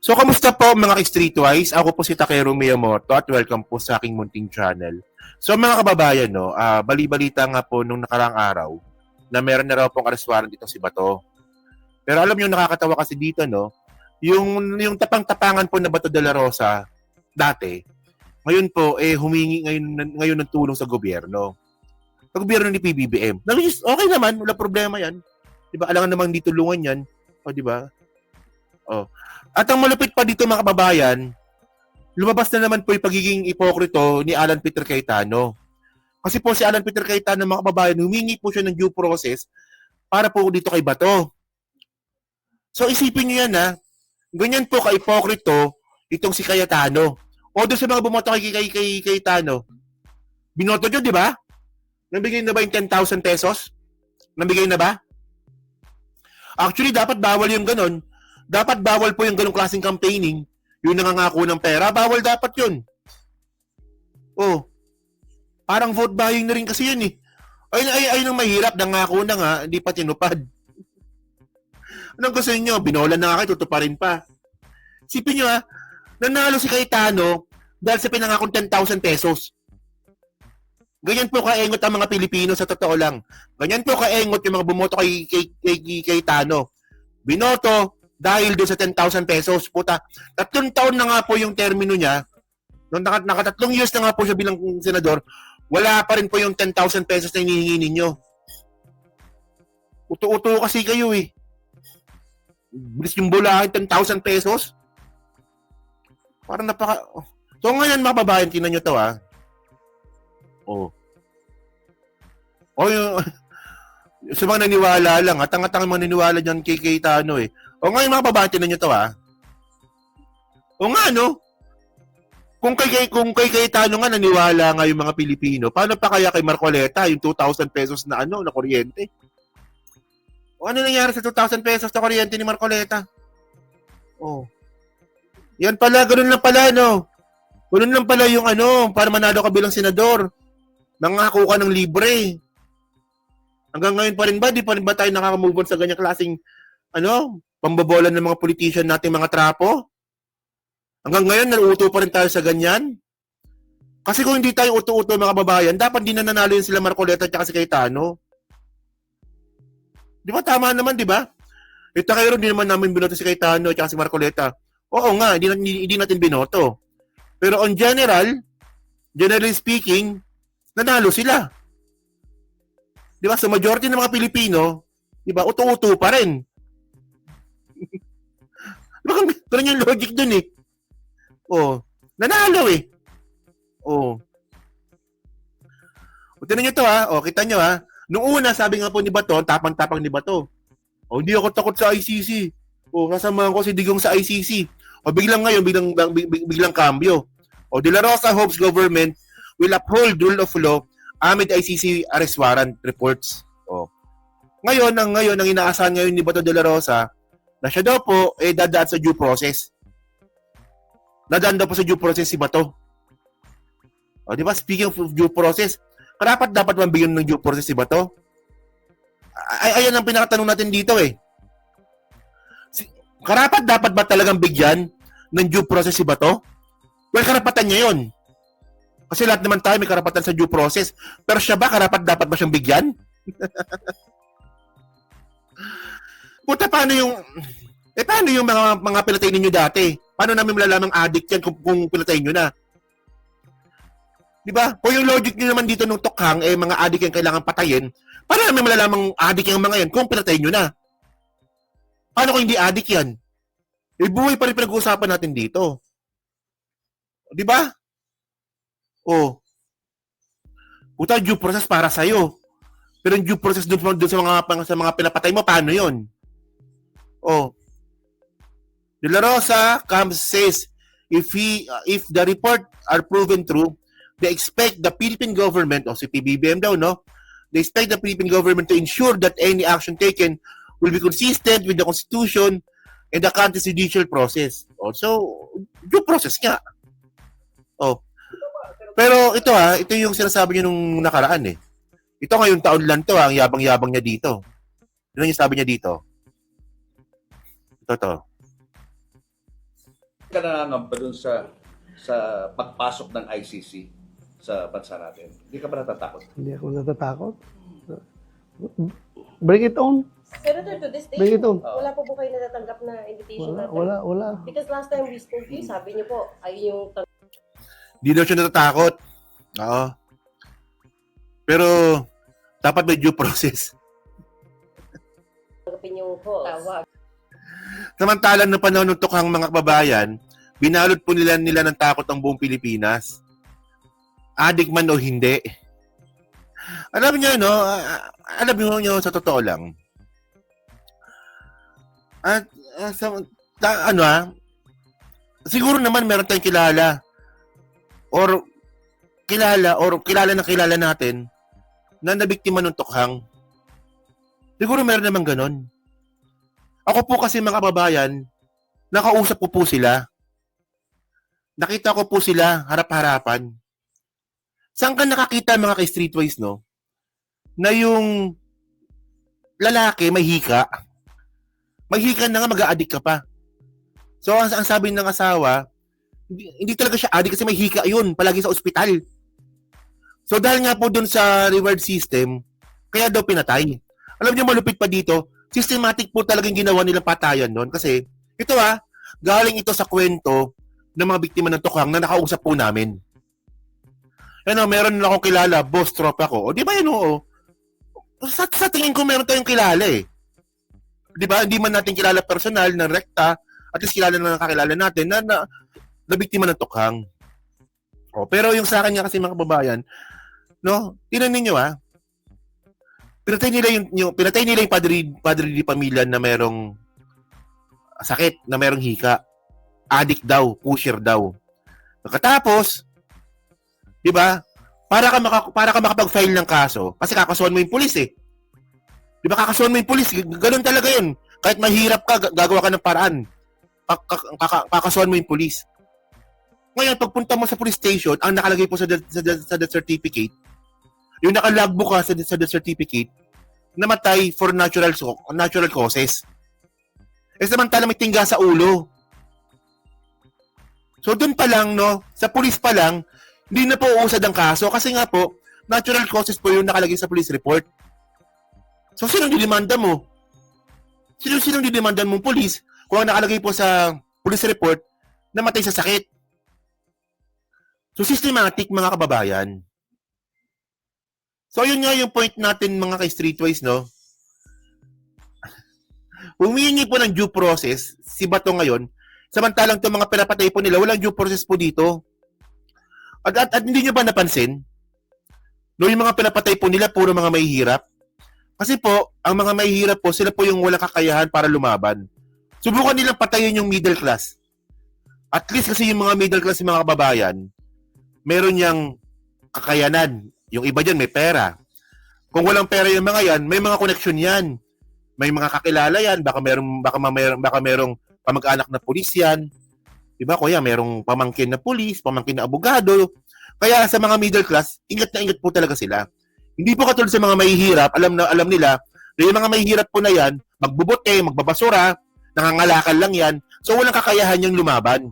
So, kamusta po mga ka-Streetwise? Ako po si Takeru Miyamoto at welcome po sa aking munting channel. So, mga kababayan, no, bali-balita nga po nung nakarang araw na meron na raw pong arrest warrant dito si Bato. Pero alam niyo nakakatawa kasi dito, no, yung tapang-tapangan po na Bato de la Rosa dati, ngayon po humingi ngayon ng tulong sa gobyerno. Sa gobyerno ni PBBM. Okay naman, wala problema 'yan. 'Di ba? Alangan namang di tulungan 'yan. O 'di ba? Oh. At ang malupit pa dito mga kababayan, lumabas na naman po yung pagiging ipokrito ni Alan Peter Cayetano. Kasi po si Alan Peter Cayetano mga kababayan, humingi po siya ng due process para po dito kay Bato. So isipin niyo yan ha, ganyan po ka-ipokrito itong si Cayetano. O doon sa mga bumoto kay Cayetano, binoto nyo di ba? Nabigay na ba yung 10,000 pesos? Nabigay na ba? Actually, dapat bawal yung ganon. Dapat bawal po yung ganong klaseng campaigning. Yung nangangako ng pera, bawal dapat yun. Oh, parang vote buying na rin kasi yun eh. Ayun ang mahirap, nangako na nga, hindi pa tinupad. Anong gusto niyo? Binola na nga kayo, tutuparin pa. Sipin nyo ha, nanalo si Cayetano dahil sa pinangakong 10,000 pesos. Ganyan po kaengot ang mga Pilipino sa totoo lang. Ganyan po kaengot yung mga bumoto kay Cayetano. Binoto dahil doon sa 10,000 pesos. Puta, 3 taon na nga po yung termino niya. Nung nakatatlong years na nga po siya bilang senador, wala pa rin po yung 10,000 pesos na hinihingi ninyo. Uto-uto kasi kayo eh. Bilis yung bulahin 10,000 pesos. Parang napaka... So ngayon mga babayan, tinan nyo to ha. Oh. Oh, yung... sa mga naniwala lang, at ang mga naniwala dyan kay Cayetano eh. O ngayon mga babae, tinan nyo to ha. O nga no, kung kay Cayetano nga naniwala nga yung mga Pilipino, paano pa kaya kay Marcoleta yung 2,000 pesos na na kuryente? O ano nangyari sa 2,000 pesos na kuryente ni Marcoleta? Oh. Yan pala, ganun lang pala no. Ganun lang pala yung para manalo ka bilang senador. Nangako ka ng libre. Hanggang ngayon pa rin ba? Di pa rin ba tayo nakaka-move on sa ganyang klaseng pambobolan ng mga politician nating mga trapo? Hanggang ngayon, naluto pa rin tayo sa ganyan? Kasi kung hindi tayo uto-uto mga kababayan, dapat di na nanalo yun sila Marcoleta at si Cayetano. Di ba? Tama naman, di ba? Ito kayo rin, di naman namin binoto si Cayetano at si Marcoleta. Oo nga, hindi natin binoto. Pero on generally speaking, nanalo sila. Di ba? Sa majority ng mga Pilipino, di ba, uto-uto pa rin. Ganun yung logic dun eh. Oh, nanalo eh. Oh. O, tinan nyo to ha. O, kita nyo ha. Nung una, sabi nga po ni Bato, tapang-tapang ni Bato. O, hindi ako takot sa ICC. O, sasamahan ko si Digong sa ICC. O, biglang ngayon, biglang kambyo. O, De La Rosa hopes government will uphold rule of law amid ICC arrest warrant reports. Oh. Ngayon ang inaasahan ngayon ni Bato de la Rosa na siya daw po dadaan sa due process. Dadaan daw po sa due process si Bato. O, di ba? Speaking of due process, dapat mabigyan ng due process si Bato. Ayan ang pinakatanong natin dito eh. Dapat ba talagang bigyan ng due process si Bato? Well, karapatan niya yun. Kasi lahat naman tayo may karapatan sa due process. Pero siya ba, dapat ba siyang bigyan? Puta, paano yung mga pinatay ninyo dati? Paano namin malalamang addict yan kung pinatay nyo na? Di ba? Kung yung logic nyo naman dito nung tokhang, mga addict yan kailangan patayin, paano namin malalamang addict yung mga yan kung pinatay nyo na? Paano kung hindi addict yan? Buhay pa rin pinag-uusapan natin dito. Di ba? Oh. Puta, due process para sa'yo. Pero yung due process doon sa mga pinapatay mo, paano yon? Oh. De La Rosa says if the report are proven true, they expect the Philippine government, si PBBM daw, no? They expect the Philippine government to ensure that any action taken will be consistent with the Constitution and the country's judicial process. So, due process nga. Oh. Pero ito ito yung sinasabi niya nung nakaraan eh. Ito ngayong taon lang to ang yabang-yabang niya dito. Ano yung sabi niya dito? Ito to. ka nangangamba dun sa pagpasok ng ICC sa bansa natin? Hindi ka ba natatakot? Hindi ako natatakot. Bring it on. Senator, to this day, Bring it on. wala po po kayo natatanggap na invitation natin? Wala. Because last time we spoke to you, sabi niyo po, ay yung Di daw siya natatakot. Oo. Pero, dapat may due process. tanggapin yung tawag. Samantalang na panahon ng tukhang mga kababayan, binalot po nila ng takot ang buong Pilipinas. Adik man o hindi. Alam niyo, no? Alam niyo, sa totoo lang. At, siguro naman meron tayong kilala. Or kilala natin na nabiktima ng tukhang. Siguro meron naman ganon. Ako po kasi mga kababayan, nakausap ko po sila. Nakita ko po sila harap-harapan. Saan ka nakakita mga ka-streetwise, no? Na yung lalaki may hika. May hika na nga mag-a-addict ka pa. So, ang sabi ng asawa, hindi talaga siya addict kasi may hika yun, palagi sa ospital. So, dahil nga po dun sa reward system, kaya daw pinatay. Alam niyo, malupit pa dito, systematic po talagang ginawa nilang patayan nun. Kasi, ito galing ito sa kwento ng mga biktima ng tukhang na nakausap po namin. Meron na akong kilala, boss tropa ko. O, di ba yun, oo? Sa tingin ko, meron tayong kilala eh. Di ba? Hindi man natin kilala personal, ng rekta, at least kilala na nakakilala natin na biktima ng tukhang. O, pero yung sa akin nga kasi mga kababayan, no, tinan ninyo pinatay nila yung padre di pamilya na merong sakit, na merong hika. Addict daw, pusher daw. Pagkatapos, di ba? Para ka makapag-file ng kaso, kasi kakasuhan mo yung pulis eh. Di ba kakasuhan mo yung pulis? Ganun talaga yun. Kahit mahirap ka, gagawa ka ng paraan. Kakasuhan mo yung pulis. Ngayon, pagpunta mo sa police station, ang nakalagay po sa death certificate, yung nakalagbook ka sa death certificate, namatay for natural causes. Samantala may tingga sa ulo. So, dun pa lang, no, sa police pa lang, hindi na po uusad ang kaso kasi nga po, natural causes po yung nakalagay sa police report. So, sinong didemanda mo? Sinong didemanda mong police kung ang nakalagay po sa police report, namatay sa sakit? So, systematic mga kababayan. So, yun nga yung point natin mga ka-streetwise, no? Humingi po ng due process, si Bato ngayon, samantalang itong mga pinapatay po nila, walang due process po dito. At hindi nyo ba napansin? No, yung mga pinapatay po nila, puro mga mahihirap. Kasi po, ang mga mahihirap po, sila po yung walang kakayahan para lumaban. Subukan nilang patayin yung middle class. At least kasi yung mga middle class, yung mga kababayan, meron niyang kakayanan. Yung iba dyan may pera. Kung walang pera yung mga yan, may mga connection yan. May mga kakilala yan. Baka merong pamag-anak na pulis yan. Diba, kuya? Merong pamangkin na pulis, pamangkin na abogado. Kaya sa mga middle class, ingat na ingat po talaga sila. Hindi po katulad sa mga mahihirap, alam nila, na yung mga mahihirap po na yan, magbubote, magbabasura, nangangalakal lang yan. So, walang kakayahan yung lumaban.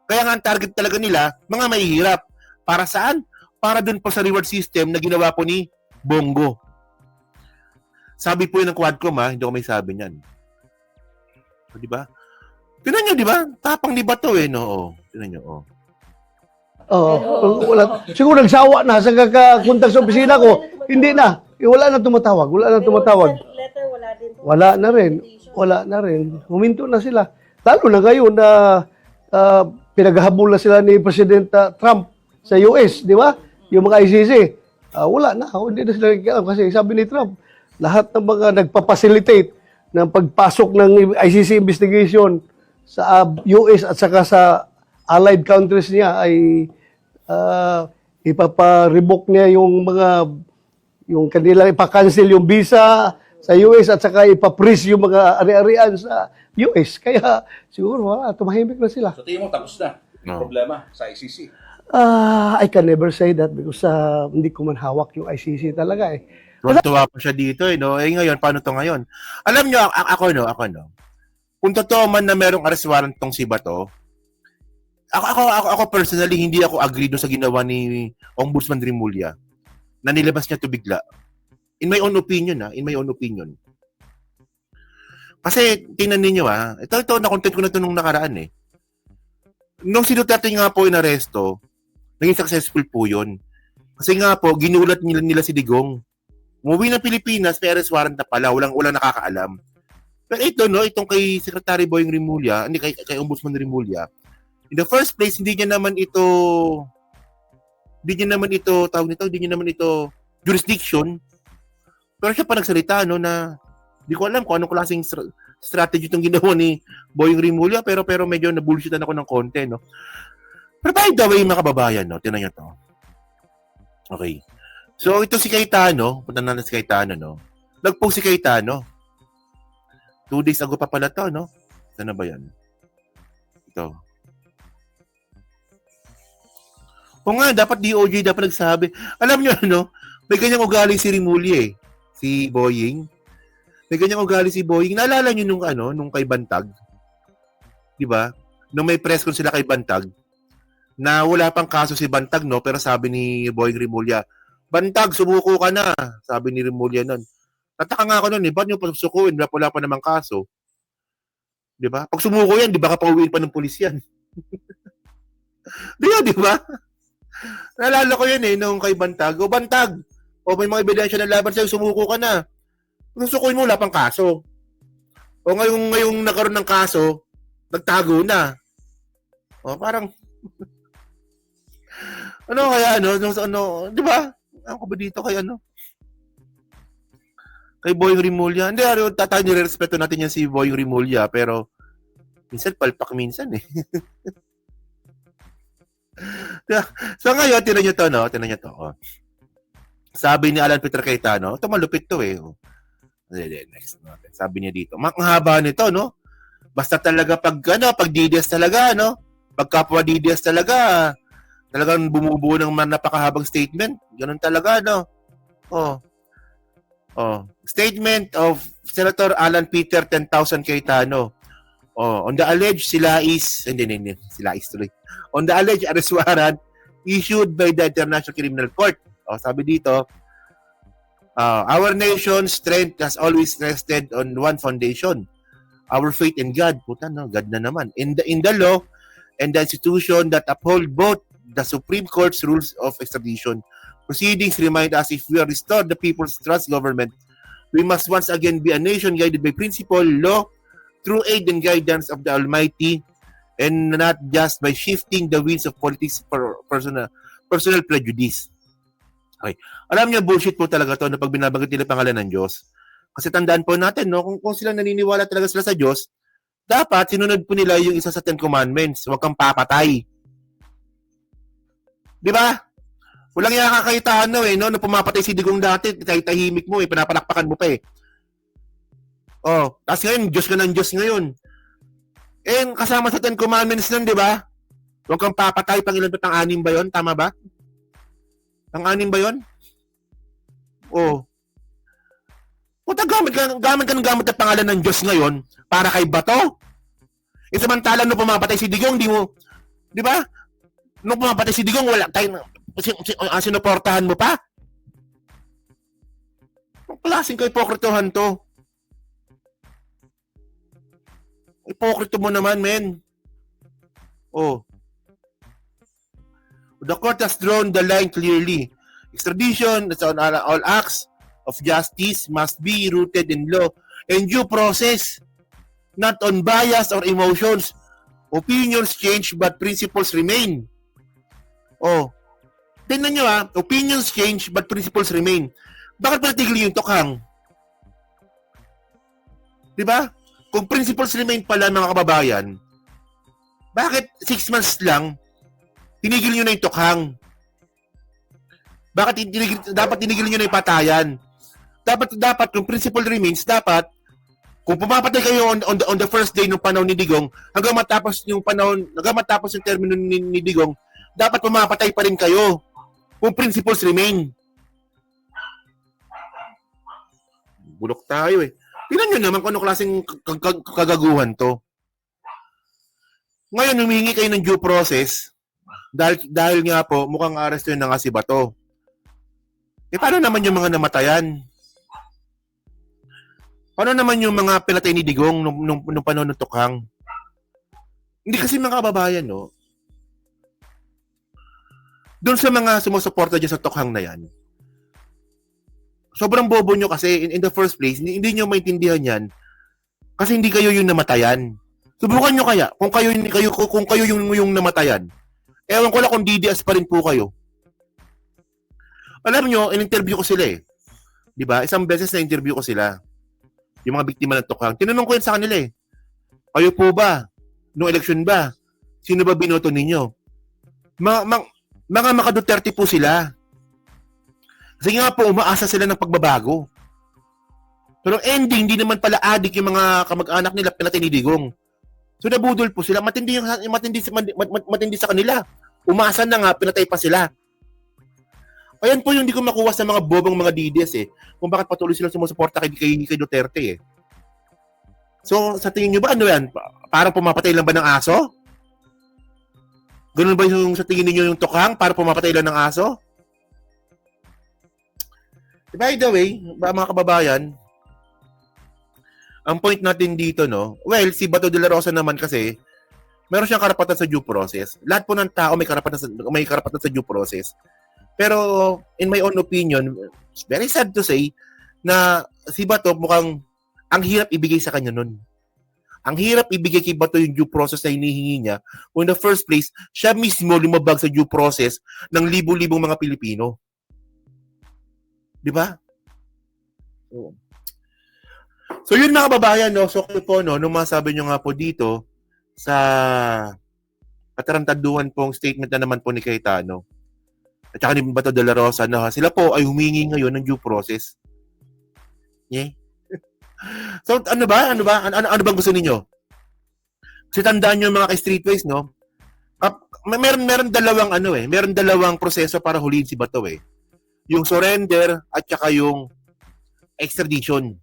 Kaya nga ang target talaga nila, mga mahihirap. Para saan? Para dun po sa reward system na ginawa po ni Bongo. Sabi po yun ng Quadcom hindi ko may sabi niyan. So, di ba? Tinan nyo, di ba? Tapang ni Bato no? Tinan nyo, Wala. Siguro nagsawa na sa kakakuntag sa opisina ko. Hindi na. Wala na tumatawag. Letter, wala din po. Wala na rin. Huminto na sila. Lalo na ngayon na pinaghahabol na sila ni President Trump sa US, di ba? Yung mga ICC. Wala na. Hindi na sila nakikialam kasi sabi ni Trump, lahat ng mga nagpa-facilitate ng pagpasok ng ICC investigation sa US at saka sa allied countries niya ay ipapa-revoke niya yung kanila ipa-cancel yung visa sa US at saka ipa-freeze yung mga ari-arian sa US. Kaya siguro tumahimik na sila. So, tingin mo tapos na No. problema sa ICC? I can never say that because hindi ko man hawak yung ICC talaga eh. Tuwa pa siya dito, no? Ngayon, paano to ngayon? Alam nyo, ako, no? Kung totoo man na merong arrest warrant tong si Bato, Ako personally, hindi ako agree doon sa ginawa ni Ombudsman Rimulya na nilabas niya to bigla. In my own opinion, in my own opinion. Kasi, tingnan ninyo, ito, na-content ko na ito nung nakaraan, eh. Nung si Duterte nga po inaresto, naging successful po yun. Kasi nga po, ginulat nila si Digong. Umuwi ng Pilipinas, may arrest warrant na pala, walang nakakaalam. Pero ito, no, itong kay Secretary Boying Rimulya, hindi kay Ombudsman Rimulya, in the first place, hindi niya naman ito jurisdiction. Pero siya pa nagsalita, no, na hindi ko alam kung anong klaseng strategy itong ginawa ni Boying Rimulya, pero medyo na-bullshitan ako ng konti, no. Pero by the way, mga kababayan, no, tinan nyo to. Okay. So, ito si Cayetano, punta na si Cayetano, no. Nag-post si Cayetano. 2 days ago pa pala to, no. Saan na ba yan? Ito. O nga, dapat DOJ dapat nagsabi. Alam nyo, ano, may ganyang ugali si Rimulya, eh. Si Boying. May ganyang ugali si Boying. Naalala nyo nung kay Bantag? Di ba? Nung may press con sila kay Bantag, na wala pang kaso si Bantag, no? Pero sabi ni Boying Rimulya, Bantag, sumuko ka na. Sabi ni Rimulya nun. Nataka nga ako nun, eh. Ba't nyo pasusukuin? Wala pa namang kaso. Di ba? Pag sumuko yan, di ba kapauwiin pa ng pulis yan? Di ba? Naalala ko yan, eh, nung kay Bantag. O Bantag, o may mga ebidensya na laban sa'yo, sumuko ka na. Susukuin mo, wala pang kaso. O ngayong nagkaroon ng kaso, nagtago na. O parang, ano kaya, di ba? Ako ba dito kay kay Boying Rimulya? Hindi, tatay nire-respeto natin yan si Boying Rimulya, pero minsan palpak minsan, eh. So ngayon, tinan nyo to, no? Tinan nyo to, oh. Sabi ni Alan Peter Cayetano, ito malupit to, eh. Oh. Next natin. Sabi niya dito, ang haba nito, no? Basta talaga pag DDS talaga, no? Pag kapwa DDS talaga, talagang bumubuo ng napakahabang statement. Ganun talaga, no? Oh. Statement of Senator Alan Peter 10,000 Cayetano. On the alleged sila is tuloy. On the alleged arrest warrant issued by the International Criminal Court. Sabi dito, our nation's strength has always rested on one foundation. Our faith in God. Puta, no? God na naman. In the law and the institution that uphold both the Supreme Court's rules of extradition. Proceedings remind us if we are restored the people's trust government, we must once again be a nation guided by principle, law, through aid and guidance of the Almighty, and not just by shifting the winds of politics for personal prejudice. Okay. Alam niyo, bullshit po talaga to na pag binabanggit nila pangalan ng Diyos. Kasi tandaan po natin, no, kung sila naniniwala talaga sila sa Diyos, dapat sinunod po nila yung isa sa 10 Commandments. Huwag kang papatay. Di ba? Walang yakakakitaan, no, eh, no? Nung pumapatay si Digong dati, tahimik mo, eh, pinapalakpakan mo pa, eh. Tapos ngayon, Diyos ka ng Diyos ngayon. Eh, kasama sa 10 Commandments nun, di ba? Huwag kang papatay, Panginoon, pang-anim ba yun? Tama ba? Pang-anim ba yun? Puta, gamit ka ng pangalan ng Diyos ngayon para kay Bato. Samantalang nung pumapatay si Digong, di ba? Nung pumapatay si Digong, wala tayo, sinuportahan mo pa? Ang klaseng ka-ipokritohan to. Ipokrito mo naman, men. The court has drawn the line clearly. Extradition on all acts of justice must be rooted in law and due process, not on bias or emotions. Opinions change but principles remain. Tingnan nyo, opinions change but principles remain. Bakit pa natigil yung tokhang? Di ba? Kung principles remain pala, mga kababayan, bakit 6 months lang tinigil nyo na yung tokhang? Bakit dapat tinigil nyo na yung patayan? Dapat kung principle remains, dapat kung pumapatay kayo on the first day ng panahon ni Digong, hanggang matapos yung termino ni Digong, dapat pumapatay pa rin kayo kung principles remain. Bulok tayo, eh. Tingnan nyo naman kung ano klaseng kagaguhan to. Ngayon, humihingi kayo ng due process dahil nga po, mukhang arresto yun na nga si Bato. Paano naman yung mga namatayan? Paano naman yung mga pinatay ni Digong nung panahon ng Tukhang? Hindi kasi mga kababayan, no? Doon sa mga sumusuporta dyan sa Tukhang na yan, sobrang bobo nyo kasi in the first place, hindi nyo maintindihan yan kasi hindi kayo yung namatayan. Subukan nyo kaya kung kayo yung namatayan. Ewan ko lang kung DDS pa rin po kayo. Alam nyo, in-interview ko sila eh. 'Di ba? Isang beses na interview ko sila. Yung mga biktima ng Tukhang. Tinanong ko yun sa kanila eh. Kayo po ba? Noong eleksyon ba? Sino ba binoto ninyo? Mga maka-Duterte po sila. Kasi nga po, umaasa sila ng pagbabago. Pero ending, hindi naman pala adik yung mga kamag-anak nila pinatay ni Digong. So nabudol po sila. Matindi sa kanila. Umasa na nga, pinatay pa sila. Ayan po yung hindi ko makuha sa mga bobong mga DDS eh. Kung bakit patuloy silang sumusuporta kay Duterte eh. So, sa tingin nyo ba, ano yan? Parang pumapatay lang ba ng aso? Ganun ba yung sa tingin niyo yung Tukhang? Para pumapatay lang ng aso? By the way, mga kababayan, ang point natin dito, no? Well, si Bato de la Rosa naman kasi, meron siyang karapatan sa due process. Lahat po ng tao may karapatan sa due process. Pero, in my own opinion, it's very sad to say, na si Bato mukhang ang hirap ibigay sa kanya nun. Ang hirap ibigay kay Bato yung due process na hinihingi niya. Kung in the first place, siya mismo lumabag sa due process ng libo-libong mga Pilipino. Di ba? So yun mga kababayan, no? So kayo po, no, nung masabi nyo nga po dito sa katarantaduhan pong statement na naman po ni Cayetano at saka ni Bato de la Rosa na sila po ay humingi ngayon ng due process. Yeah. So ano bang gusto ninyo? Kasi tandaan nyo mga ka-streetways, no? Meron dalawang proseso para huliin si Bato eh. Yung surrender at saka yung extradition.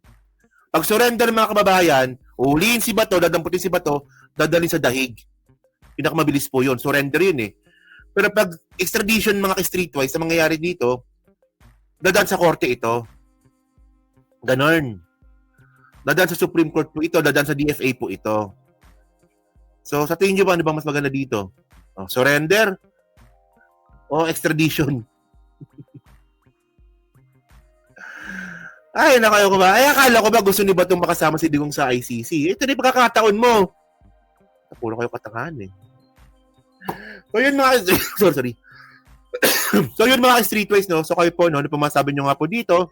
Pag surrender mga kababayan, uhulihin si Bato, dadamputin si Bato, dadalhin sa dahig. Pinakamabilis po yun. Surrender yun eh. Pero pag extradition mga ka-streetwise na mangyayari dito, dadaan sa korte ito. Ganon. Dadaan sa Supreme Court po ito, dadaan sa DFA po ito. So sa tingin nyo ba, ano bang mas maganda dito? Surrender o extradition? Ay, nakayo ko ba? Ay, akala ko ba gusto ni Batong makasama si Digong sa ICC? Ito na yung pagkakataon mo. Puro kayo katangahan eh. So yun mga... sorry. So yun mga streetways, no? So kayo po, no? Ano pa masabi nyo nga po dito?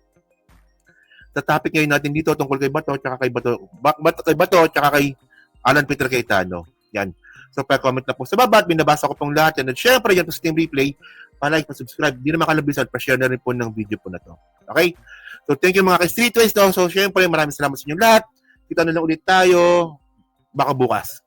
Sa topic ngayon natin dito tungkol kay Bato, tsaka kay Bato, tsaka kay Alan Peter Cayetano. Yan. So pa-comment na po sa baba at binabasa ko pong lahat. And syempre, yan po sa Team Replay. Pa-like, pa-subscribe. Di na makalabisan. Pa-share na rin po ng video po na to. Okay? So, thank you mga ka-streetways. No? So, syempre, maraming salamat sa inyong lahat. Kita na lang ulit tayo. Baka bukas.